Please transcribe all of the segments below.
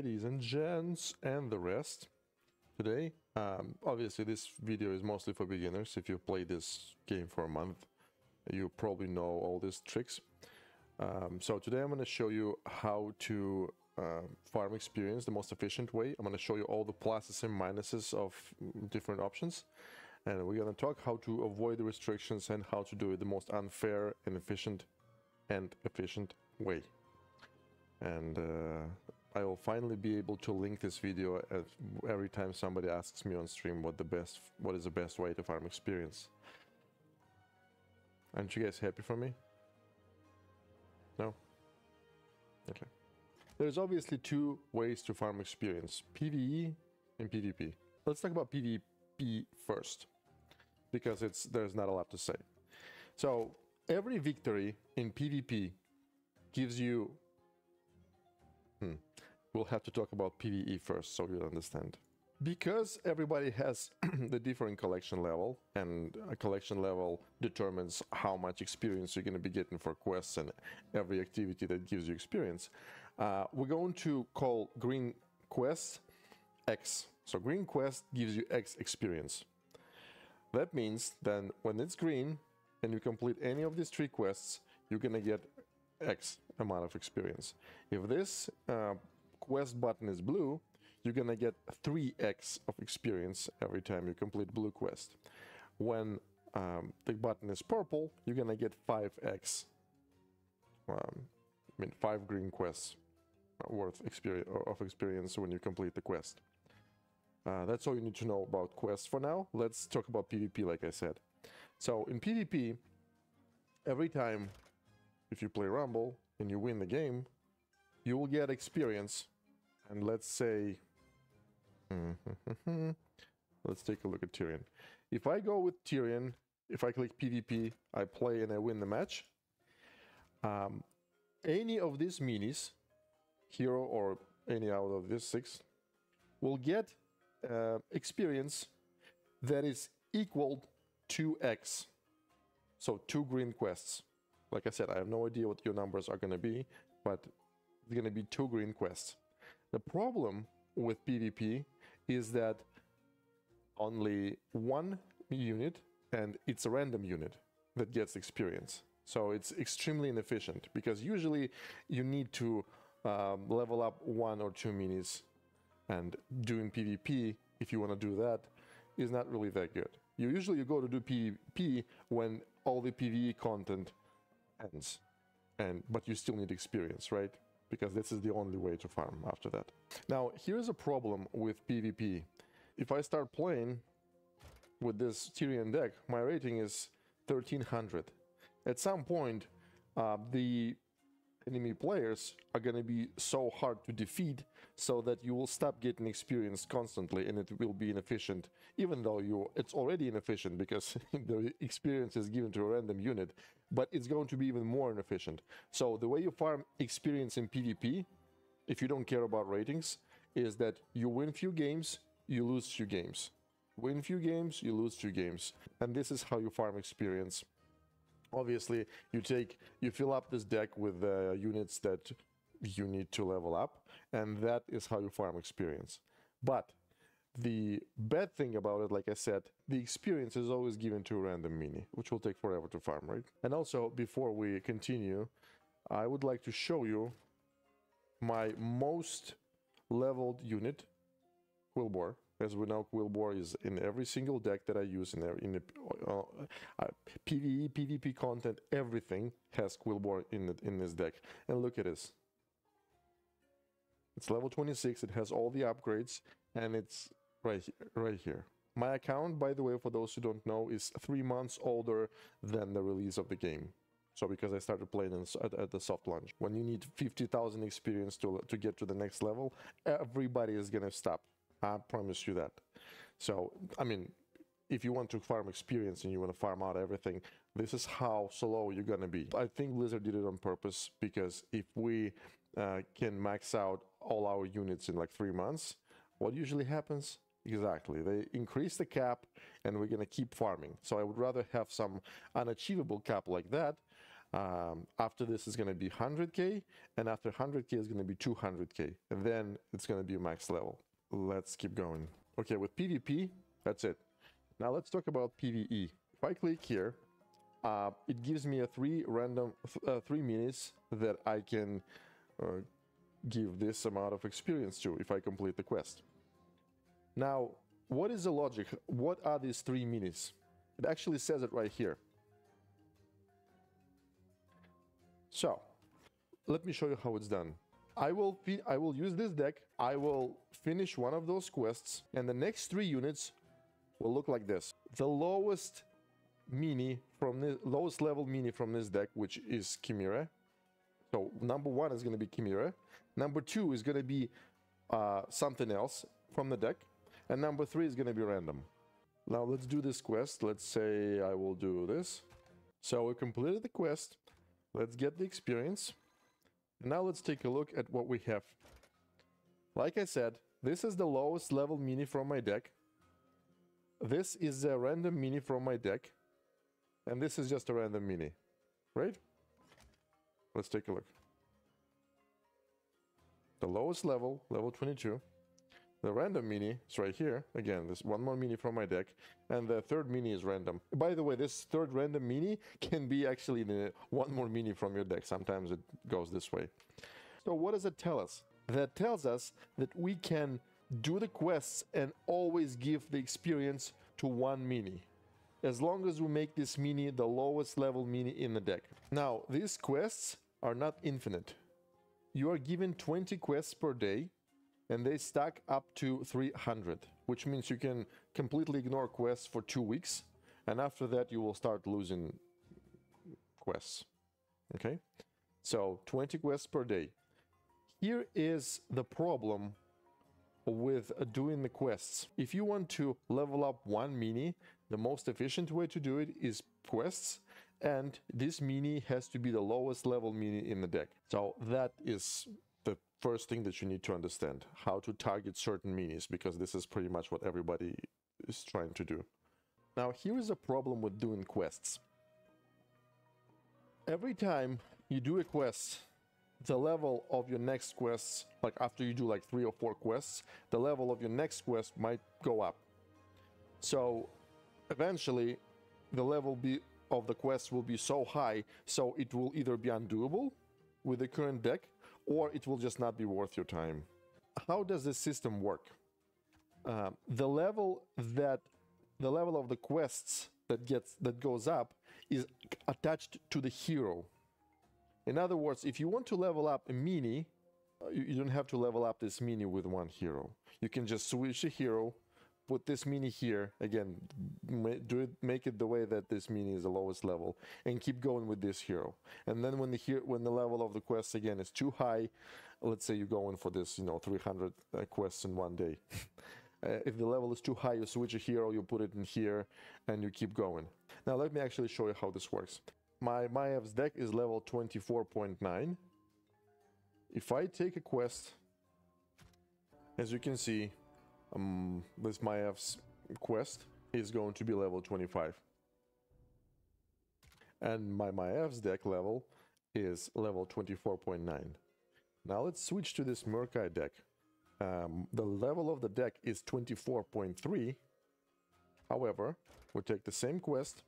ladies and gents and the rest. Today, obviously this video is mostly for beginners. If you've played this game for a month, you probably know all these tricks. So today I'm going to show you how to farm experience the most efficient way. I'm going to show you all the pluses and minuses of different options. And we're going to talk how to avoid the restrictions and how to do it the most unfair and efficient way. And I will finally be able to link this video every time somebody asks me on stream what is the best way to farm experience. Aren't you guys happy for me? No? Okay. There's obviously two ways to farm experience, PvE and PvP. Let's talk about PvP first, because there's not a lot to say. So every victory in PvP gives you... We'll have to talk about PvE first so you'll understand. Because everybody has the different collection level, and a collection level determines how much experience you're going to be getting for quests and every activity that gives you experience, we're going to call green quest X. So green quest gives you X experience. That means then when it's green and you complete any of these 3 quests, you're going to get X amount of experience. If this quest button is blue, you're gonna get 3x of experience every time you complete blue quest. When the button is purple, you're gonna get 5x. 5 green quests worth of experience when you complete the quest. That's all you need to know about quests for now. Let's talk about PvP, like I said. So in PvP, every time if you play Rumble and you win the game, you will get experience. And let's say, let's take a look at Tyrion. If I go with Tyrion, if I click PvP, I play and I win the match, any of these minis, hero or any out of these 6, will get experience that is equal to X. So 2 green quests. Like I said, I have no idea what your numbers are going to be, but it's going to be 2 green quests. The problem with PvP is that only 1 unit, and it's a random unit, that gets experience. So it's extremely inefficient, because usually you need to level up 1 or 2 minis, and doing PvP, if you want to do that, is not really that good. You go to do PvP when all the PvE content ends, but you still need experience, right? Because this is the only way to farm after that. Now, here's a problem with PvP. If I start playing with this Tyrion deck, my rating is 1300. At some point, the enemy players are going to be so hard to defeat so that you will stop getting experience constantly, and it will be inefficient, even though it's already inefficient because the experience is given to a random unit, but it's going to be even more inefficient. So the way you farm experience in PvP, if you don't care about ratings, is that you win few games, you lose few games. Win few games, you lose few games. And this is how you farm experience. Obviously, you fill up this deck with units that you need to level up, and that is how you farm experience. But the bad thing about it, like I said, the experience is always given to a random mini, which will take forever to farm, right? And also, before we continue, I would like to show you my most leveled unit, Quillboar. As we know, Quillboar is in every single deck that I use in the PvE, PvP content, everything has Quillboar in this deck. And look at this. It's level 26, it has all the upgrades, and it's right here. My account, by the way, for those who don't know, is 3 months older than the release of the game. So because I started playing at the soft launch. When you need 50,000 experience to get to the next level, everybody is gonna stop. I promise you that. So, I mean, if you want to farm experience and you want to farm out everything, this is how slow you're going to be. I think Blizzard did it on purpose, because if we can max out all our units in like 3 months, what usually happens? Exactly, they increase the cap and we're going to keep farming. So I would rather have some unachievable cap like that After this is going to be 100k, and after 100k is going to be 200k, and then it's going to be max level. Let's keep going. Okay, with PvP, that's it. Now let's talk about PvE. If I click here, it gives me a three minis that I can give this amount of experience to if I complete the quest. Now, what is the logic? What are these 3 minis? It actually says it right here. So, let me show you how it's done. I will use this deck, I will finish one of those quests, and the next 3 units will look like this. The lowest mini from the lowest level mini from this deck, which is Chimera. So number 1 is going to be Chimera. Number 2 is going to be something else from the deck. And number 3 is going to be random. Now let's do this quest. Let's say I will do this. So we completed the quest. Let's get the experience. And now let's take a look at what we have. Like I said, this is the lowest level mini from my deck. This is a random mini from my deck. And this is just a random mini, right? Let's take a look. The lowest level, level 22. The random mini is right here. Again, there's one more mini from my deck. And the third mini is random. By the way, this third random mini can be actually one more mini from your deck. Sometimes it goes this way. So what does it tell us? That tells us that we can do the quests and always give the experience to one mini, as long as we make this mini the lowest level mini in the deck. Now, these quests are not infinite. You are given 20 quests per day, and they stack up to 300, which means you can completely ignore quests for 2 weeks, and after that you will start losing quests. Okay? So, 20 quests per day. Here is the problem with doing the quests. If you want to level up one mini, the most efficient way to do it is quests, and this mini has to be the lowest level mini in the deck. So that is the first thing that you need to understand, how to target certain minis, because this is pretty much what everybody is trying to do. Now here is a problem with doing quests. Every time you do a quest, the level of your next quests, like after you do like 3 or 4 quests, the level of your next quest might go up. So eventually the level of the quest will be so high, so it will either be undoable with the current deck, or it will just not be worth your time. How does this system work? The level of the quests that goes up is attached to the hero. In other words, if you want to level up a mini, you don't have to level up this mini with one hero. You can just switch a hero, put this mini here, again, make it the way that this mini is the lowest level, and keep going with this hero. And then when the level of the quest again is too high, let's say you're going for this, 300 quests in one day. If the level is too high, you switch a hero, you put it in here, and you keep going. Now let me actually show you how this works. My Maev's deck is level 24.9. If I take a quest, as you can see, this Maev's quest is going to be level 25. And my Maev's deck level is level 24.9. Now let's switch to this Murkai deck. The level of the deck is 24.3. However, we take the same quest,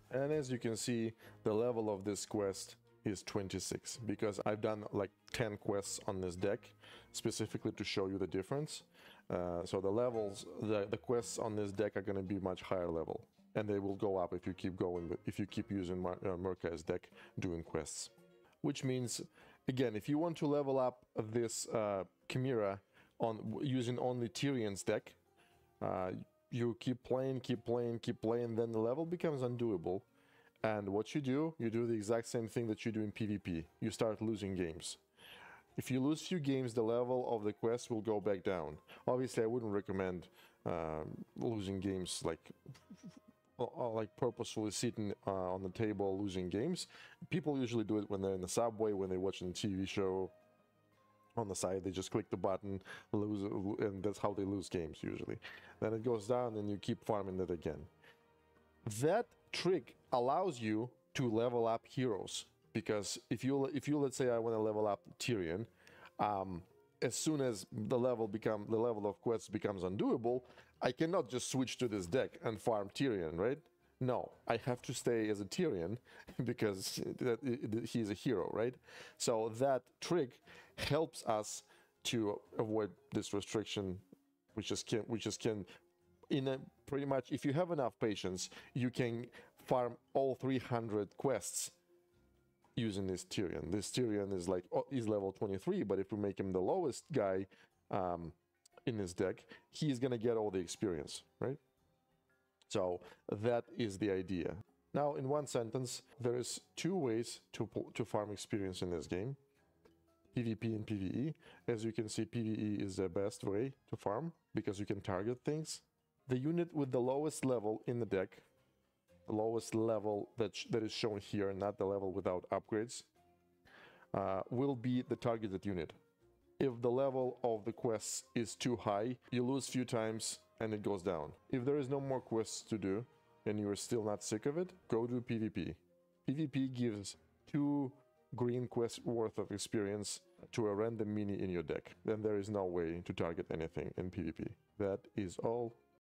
and as you can see, the level of this quest is 26, because I've done like 10 quests on this deck specifically to show you the difference. So the levels, the quests on this deck are going to be much higher level, and they will go up if you keep going, if you keep using Murkai's deck doing quests. Which means, again, if you want to level up this Chimera using only Tyrion's deck, you keep playing, then the level becomes undoable. And what you do the exact same thing that you do in PvP. You start losing games. If you lose few games, the level of the quest will go back down. Obviously, I wouldn't recommend losing games like purposefully sitting on the table losing games. People usually do it when they're in the subway, when they're watching a TV show. On the side, they just click the button, lose, and that's how they lose games usually. Then it goes down and you keep farming it again. That trick allows you to level up heroes. Because if you let's say I want to level up Tyrion, as soon as the level of quests becomes undoable, I cannot just switch to this deck and farm Tyrion, right? No, I have to stay as a Tyrion because he's a hero, right? So that trick helps us to avoid this restriction, which can in a pretty much, if you have enough patience, you can farm all 300 quests using this Tyrion. This Tyrion is like is level 23, but if we make him the lowest guy in this deck, he's gonna get all the experience, right? So that is the idea. Now, in one sentence, there is two ways to farm experience in this game: PvP and PvE. As you can see, PvE is the best way to farm because you can target things. The unit with the lowest level in the deck, the lowest level that is shown here, not the level without upgrades, will be the targeted unit. If the level of the quests is too high, you lose few times and it goes down. If there is no more quests to do and you are still not sick of it, go do PvP. PvP gives 2 green quests worth of experience to a random mini in your deck. Then there is no way to target anything in PvP. That is all.